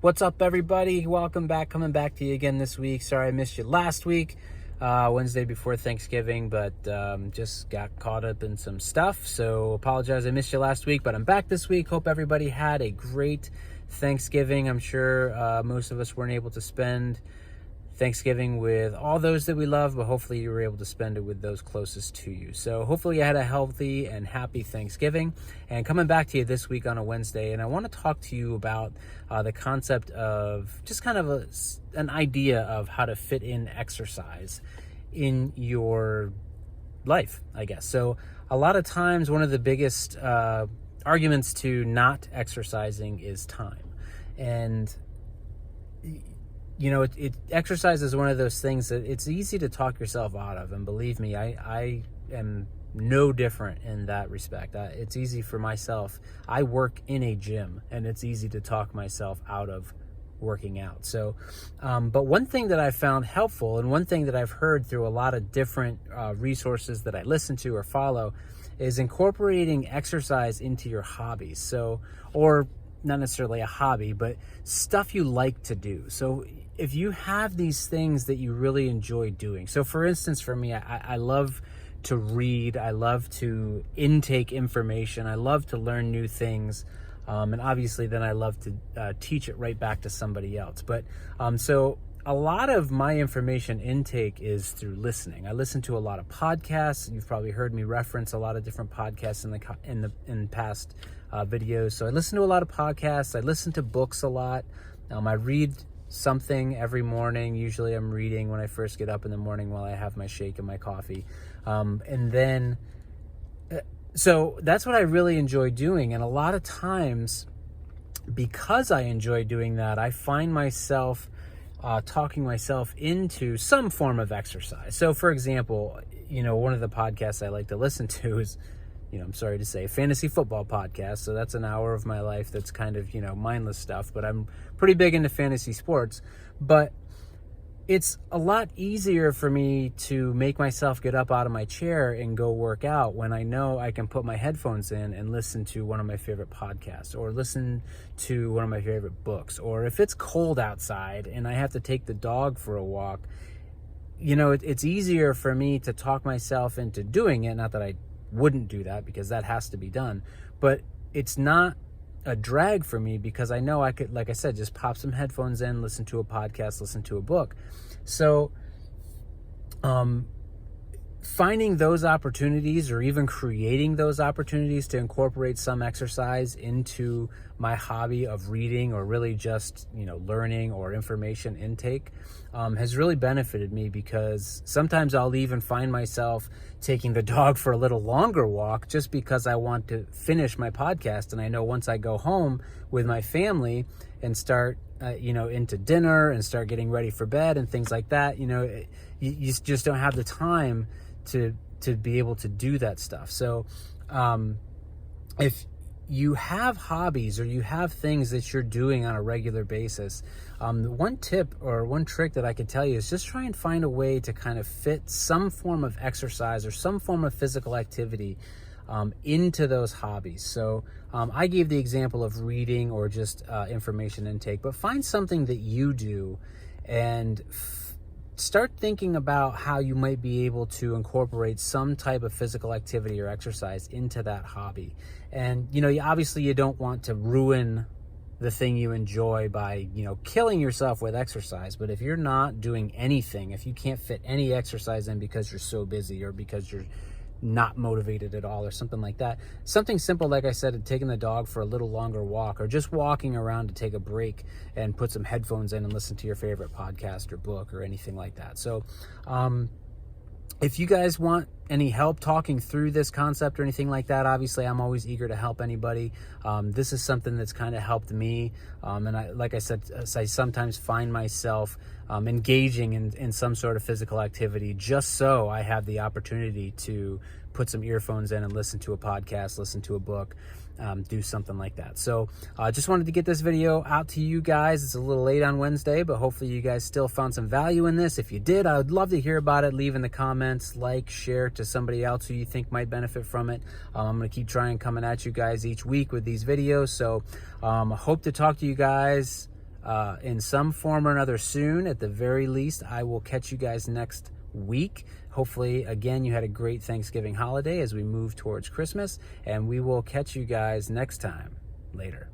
What's up, everybody? Welcome back. Coming back to you again this week. Sorry I missed you last week, Wednesday before Thanksgiving, but just got caught up in some stuff. So apologize I missed you last week, but I'm back this week. Hope everybody had a great Thanksgiving. I'm sure most of us weren't able to spend Thanksgiving with all those that we love, but hopefully you were able to spend it with those closest to you. So hopefully you had a healthy and happy Thanksgiving. And coming back to you this week on a Wednesday, and I want to talk to you about the concept of just kind of an idea of how to fit in exercise in your life, I guess. So a lot of times one of the biggest arguments to not exercising is time. And exercise is one of those things that it's easy to talk yourself out of. And believe me, I am no different in that respect. It's easy for myself. I work in a gym, and it's easy to talk myself out of working out. So, but one thing that I found helpful, and one thing that I've heard through a lot of different resources that I listen to or follow, is incorporating exercise into your hobbies. So, or not necessarily a hobby, but stuff you like to do. So if you have these things that you really enjoy doing. So for instance, for me, I love to read. I love to intake information. I love to learn new things. And obviously then I love to teach it right back to somebody else. But so a lot of my information intake is through listening. I listen to a lot of podcasts. You've probably heard me reference a lot of different podcasts in past videos. So I listen to a lot of podcasts. I listen to books a lot. I read something every morning. Usually I'm reading when I first get up in the morning while I have my shake and my coffee. So that's what I really enjoy doing. And a lot of times, because I enjoy doing that, I find myself talking myself into some form of exercise. So for example, one of the podcasts I like to listen to is, I'm sorry to say, fantasy football podcast. So that's an hour of my life that's kind of, mindless stuff, but I'm pretty big into fantasy sports. But it's a lot easier for me to make myself get up out of my chair and go work out when I know I can put my headphones in and listen to one of my favorite podcasts, or listen to one of my favorite books. Or if it's cold outside and I have to take the dog for a walk, it's easier for me to talk myself into doing it. Not that I wouldn't do that, because that has to be done, but it's not a drag for me because I know I could, like I said, just pop some headphones in, listen to a podcast, listen to a book. So finding those opportunities, or even creating those opportunities to incorporate some exercise into my hobby of reading, or really just learning or information intake, has really benefited me, because sometimes I'll even find myself taking the dog for a little longer walk just because I want to finish my podcast. And I know once I go home with my family and start into dinner and start getting ready for bed and things like that, you just don't have the time to be able to do that stuff. So if you have hobbies, or you have things that you're doing on a regular basis, one tip or one trick that I could tell you is just try and find a way to kind of fit some form of exercise or some form of physical activity into those hobbies. So I gave the example of reading or just information intake, but find something that you do and start thinking about how you might be able to incorporate some type of physical activity or exercise into that hobby. And, obviously you don't want to ruin the thing you enjoy by, killing yourself with exercise. But if you're not doing anything, if you can't fit any exercise in because you're so busy, or because you're not motivated at all, or something like that, something simple, like I said, taking the dog for a little longer walk, or just walking around to take a break and put some headphones in and listen to your favorite podcast or book or anything like that. So if you guys want any help talking through this concept or anything like that, obviously I'm always eager to help anybody. This is something that's kind of helped me. And like I said, I sometimes find myself engaging in some sort of physical activity just so I have the opportunity to put some earphones in and listen to a podcast, listen to a book, do something like that. So just wanted to get this video out to you guys. It's a little late on Wednesday, but hopefully you guys still found some value in this. If you did, I would love to hear about it. Leave in the comments, like, share to somebody else who you think might benefit from it. I'm going to keep trying coming at you guys each week with these videos. So hope to talk to you guys in some form or another soon. At the very least, I will catch you guys next week. Hopefully, again, you had a great Thanksgiving holiday as we move towards Christmas, and we will catch you guys next time. Later.